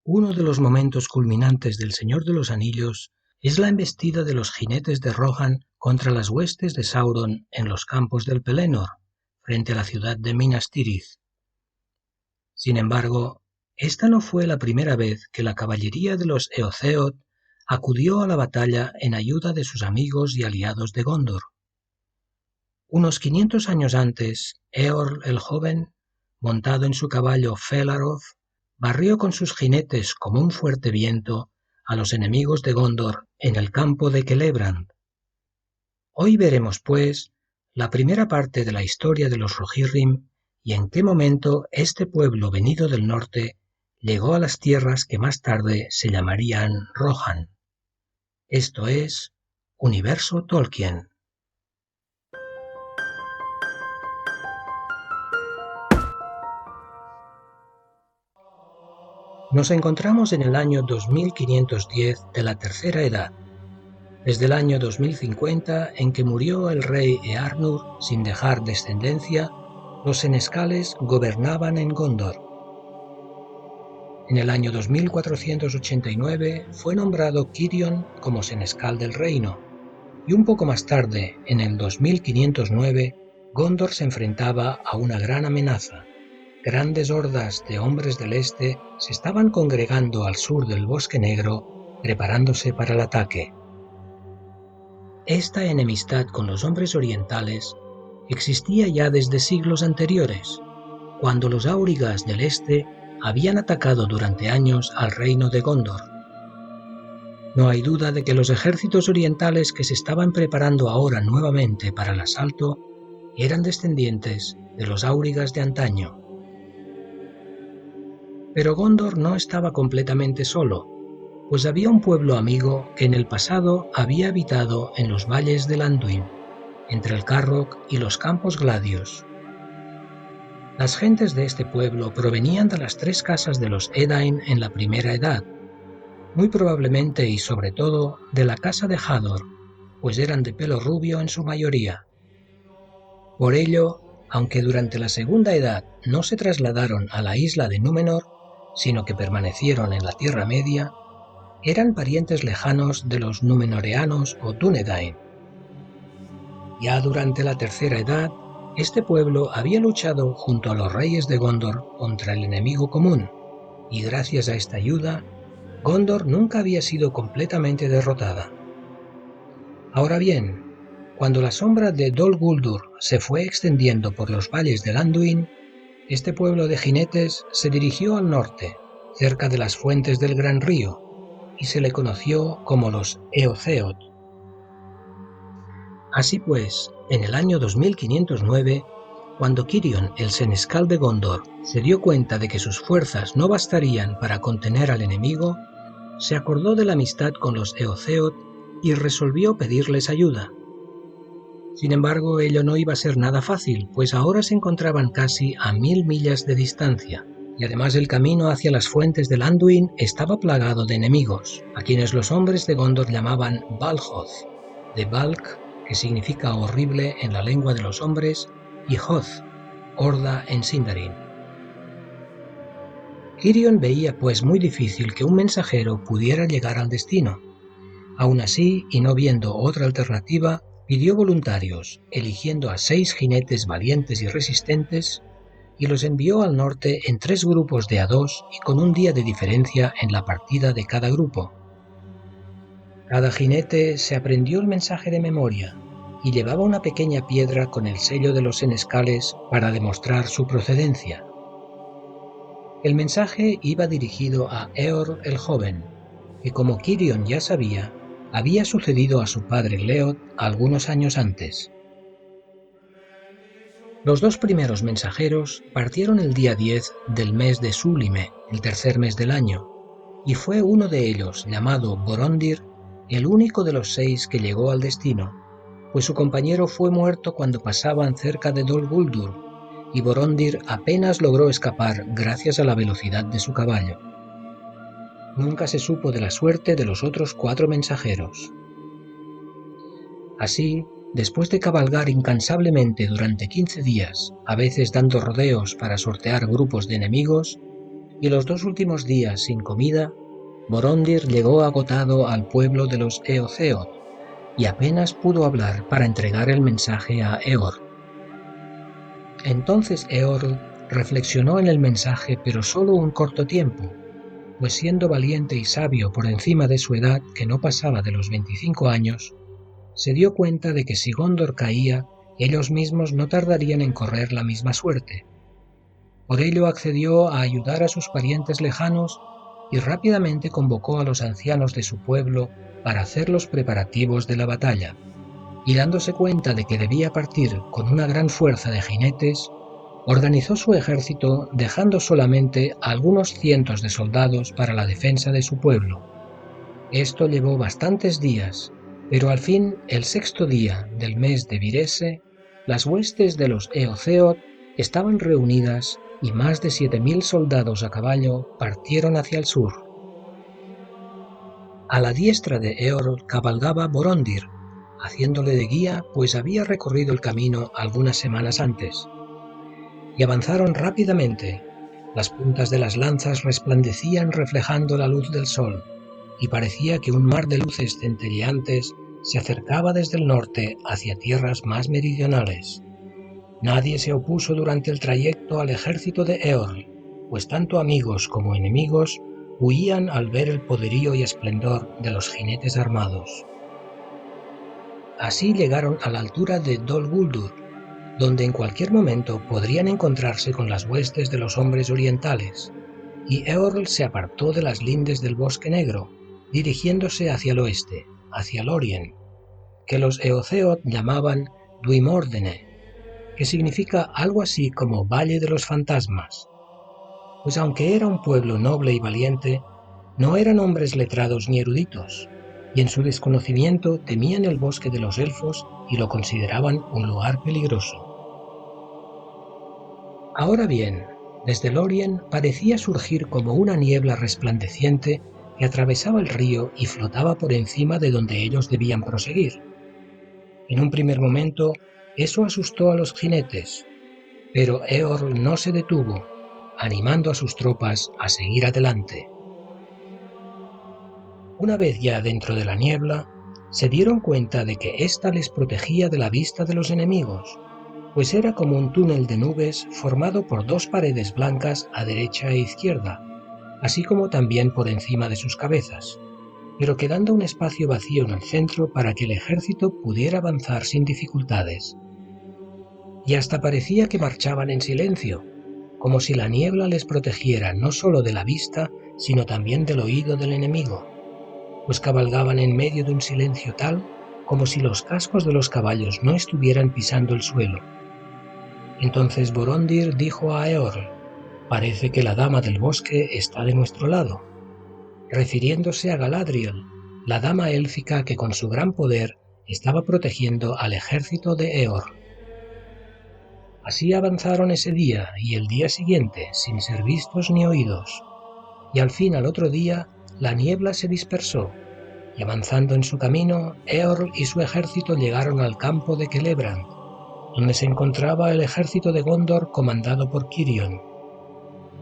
Uno de los momentos culminantes del Señor de los Anillos es la embestida de los jinetes de Rohan contra las huestes de Sauron en los campos del Pelennor, frente a la ciudad de Minas Tirith. Sin embargo, esta no fue la primera vez que la caballería de los Eotheoth acudió a la batalla en ayuda de sus amigos y aliados de Gondor. Unos 500 años antes, Eorl el Joven, montado en su caballo Felaroth, barrió con sus jinetes como un fuerte viento a los enemigos de Gondor en el campo de Celebrand. Hoy veremos, pues, la primera parte de la historia de los Rohirrim y en qué momento este pueblo venido del norte llegó a las tierras que más tarde se llamarían Rohan. Esto es Universo Tolkien. Nos encontramos en el año 2510 de la Tercera Edad, desde el año 2050 en que murió el rey Earnur sin dejar descendencia. Los senescales gobernaban en Gondor. En el año 2489 fue nombrado Cirion como senescal del reino, y un poco más tarde, en el 2509, Gondor se enfrentaba a una gran amenaza. Grandes hordas de hombres del este se estaban congregando al sur del Bosque Negro, preparándose para el ataque. Esta enemistad con los hombres orientales existía ya desde siglos anteriores, cuando los Aurigas del este habían atacado durante años al reino de Gondor. No hay duda de que los ejércitos orientales que se estaban preparando ahora nuevamente para el asalto eran descendientes de los Aurigas de antaño. Pero Gondor no estaba completamente solo, pues había un pueblo amigo que en el pasado había habitado en los valles del Anduin, entre el Carrock y los Campos Gladios. Las gentes de este pueblo provenían de las 3 casas de los Edain en la Primera Edad, muy probablemente y sobre todo de la casa de Hador, pues eran de pelo rubio en su mayoría. Por ello, aunque durante la Segunda Edad no se trasladaron a la isla de Númenor, sino que permanecieron en la Tierra Media, eran parientes lejanos de los Númenoreanos o Dúnedain. Ya durante la Tercera Edad, este pueblo había luchado junto a los reyes de Gondor contra el enemigo común, y gracias a esta ayuda, Gondor nunca había sido completamente derrotada. Ahora bien, cuando la sombra de Dol Guldur se fue extendiendo por los valles del Anduin, este pueblo de jinetes se dirigió al norte, cerca de las fuentes del Gran Río, y se le conoció como los Eotheoth. Así pues, en el año 2509, cuando Cirion, el senescal de Gondor, se dio cuenta de que sus fuerzas no bastarían para contener al enemigo, se acordó de la amistad con los Eotheoth y resolvió pedirles ayuda. Sin embargo, ello no iba a ser nada fácil, pues ahora se encontraban casi a 1000 millas de distancia, y además el camino hacia las fuentes del Anduin estaba plagado de enemigos, a quienes los hombres de Gondor llamaban Balhoth, de Balk, que significa horrible en la lengua de los hombres, y Hoth, horda en Sindarin. Cirion veía pues muy difícil que un mensajero pudiera llegar al destino. Aún así, y no viendo otra alternativa, pidió voluntarios, eligiendo a 6 jinetes valientes y resistentes, y los envió al norte en 3 grupos de a 2 y con un día de diferencia en la partida de cada grupo. Cada jinete se aprendió el mensaje de memoria y llevaba una pequeña piedra con el sello de los senescales para demostrar su procedencia. El mensaje iba dirigido a Eorl el Joven, que como Cirion ya sabía, había sucedido a su padre Leoth algunos años antes. Los 2 primeros mensajeros partieron el día 10 del mes de Súlime, el tercer mes del año, y fue uno de ellos, llamado Borondir, el único de los 6 que llegó al destino, pues su compañero fue muerto cuando pasaban cerca de Dol Guldur, y Borondir apenas logró escapar gracias a la velocidad de su caballo. Nunca se supo de la suerte de los otros 4 mensajeros. Así, después de cabalgar incansablemente durante 15 días, a veces dando rodeos para sortear grupos de enemigos, y los 2 últimos días sin comida, Borondir llegó agotado al pueblo de los Eotheod y apenas pudo hablar para entregar el mensaje a Eorl. Entonces Eorl reflexionó en el mensaje, pero solo un corto tiempo, pues siendo valiente y sabio por encima de su edad, que no pasaba de los 25 años, se dio cuenta de que si Gondor caía, ellos mismos no tardarían en correr la misma suerte. Por ello accedió a ayudar a sus parientes lejanos y rápidamente convocó a los ancianos de su pueblo para hacer los preparativos de la batalla, y dándose cuenta de que debía partir con una gran fuerza de jinetes, organizó su ejército dejando solamente algunos cientos de soldados para la defensa de su pueblo. Esto llevó bastantes días, pero al fin, el 6º día del mes de Virese, las huestes de los Eotheod estaban reunidas y más de 7.000 soldados a caballo partieron hacia el sur. A la diestra de Eorl cabalgaba Borondir, haciéndole de guía, pues había recorrido el camino algunas semanas antes. Y avanzaron rápidamente. Las puntas de las lanzas resplandecían reflejando la luz del sol, y parecía que un mar de luces centelleantes se acercaba desde el norte hacia tierras más meridionales. Nadie se opuso durante el trayecto al ejército de Eorl, pues tanto amigos como enemigos huían al ver el poderío y esplendor de los jinetes armados. Así llegaron a la altura de Dol Guldur, donde en cualquier momento podrían encontrarse con las huestes de los hombres orientales, y Eorl se apartó de las lindes del Bosque Negro, dirigiéndose hacia el oeste, hacia Lórien, que los Eotheod llamaban Duimordene, que significa algo así como Valle de los Fantasmas, pues aunque era un pueblo noble y valiente, no eran hombres letrados ni eruditos, y en su desconocimiento temían el bosque de los elfos y lo consideraban un lugar peligroso. Ahora bien, desde Lórien parecía surgir como una niebla resplandeciente que atravesaba el río y flotaba por encima de donde ellos debían proseguir. En un primer momento, eso asustó a los jinetes, pero Eorl no se detuvo, animando a sus tropas a seguir adelante. Una vez ya dentro de la niebla, se dieron cuenta de que ésta les protegía de la vista de los enemigos, pues era como un túnel de nubes formado por 2 paredes blancas a derecha e izquierda, así como también por encima de sus cabezas, pero quedando un espacio vacío en el centro para que el ejército pudiera avanzar sin dificultades. Y hasta parecía que marchaban en silencio, como si la niebla les protegiera no solo de la vista, sino también del oído del enemigo, pues cabalgaban en medio de un silencio tal como si los cascos de los caballos no estuvieran pisando el suelo. Entonces Borondir dijo a Eorl: «Parece que la dama del bosque está de nuestro lado», refiriéndose a Galadriel, la dama élfica que con su gran poder estaba protegiendo al ejército de Eorl. Así avanzaron ese día y el día siguiente, sin ser vistos ni oídos, y al fin al otro día la niebla se dispersó, y avanzando en su camino, Eorl y su ejército llegaron al campo de Celebrand, donde se encontraba el ejército de Gondor comandado por Cirion.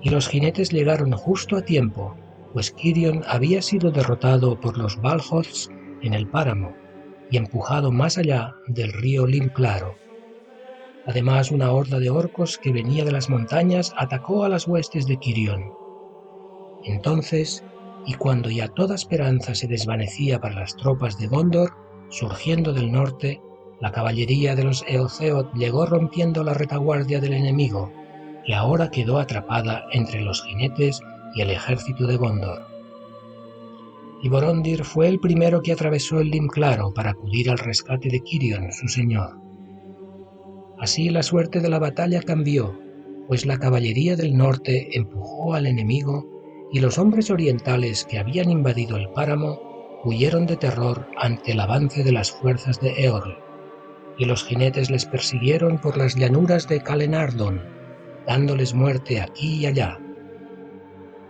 Y los jinetes llegaron justo a tiempo, pues Cirion había sido derrotado por los Balhoths en el páramo y empujado más allá del río Lim Claro. Además, una horda de orcos que venía de las montañas atacó a las huestes de Cirion. Entonces, y cuando ya toda esperanza se desvanecía para las tropas de Gondor, surgiendo del norte, la caballería de los Eotheod llegó rompiendo la retaguardia del enemigo, que ahora quedó atrapada entre los jinetes y el ejército de Gondor. Y Borondir fue el primero que atravesó el Lim Claro para acudir al rescate de Cirion, su señor. Así la suerte de la batalla cambió, pues la caballería del norte empujó al enemigo y los hombres orientales que habían invadido el páramo huyeron de terror ante el avance de las fuerzas de Eorl, y los jinetes les persiguieron por las llanuras de Calenardon, dándoles muerte aquí y allá.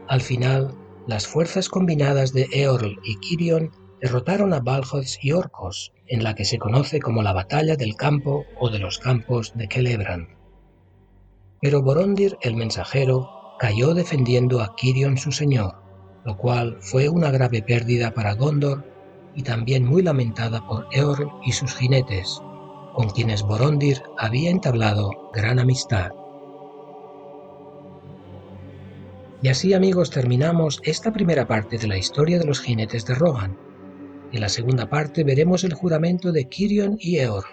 Al final, las fuerzas combinadas de Eorl y Cirion derrotaron a Balhoths y orcos, en la que se conoce como la Batalla del Campo o de los Campos de Celebrand. Pero Borondir, el mensajero, cayó defendiendo a Quirion su señor, lo cual fue una grave pérdida para Gondor y también muy lamentada por Eorl y sus jinetes, con quienes Borondir había entablado gran amistad. Y así, amigos, terminamos esta primera parte de la historia de los jinetes de Rohan. En la segunda parte veremos el juramento de Quirion y Eorl,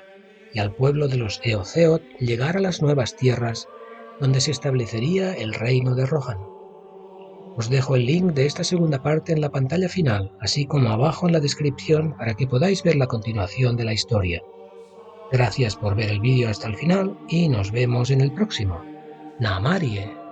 y al pueblo de los Eotheoth llegar a las nuevas tierras donde se establecería el reino de Rohan. Os dejo el link de esta segunda parte en la pantalla final, así como abajo en la descripción para que podáis ver la continuación de la historia. Gracias por ver el vídeo hasta el final y nos vemos en el próximo. Namarie.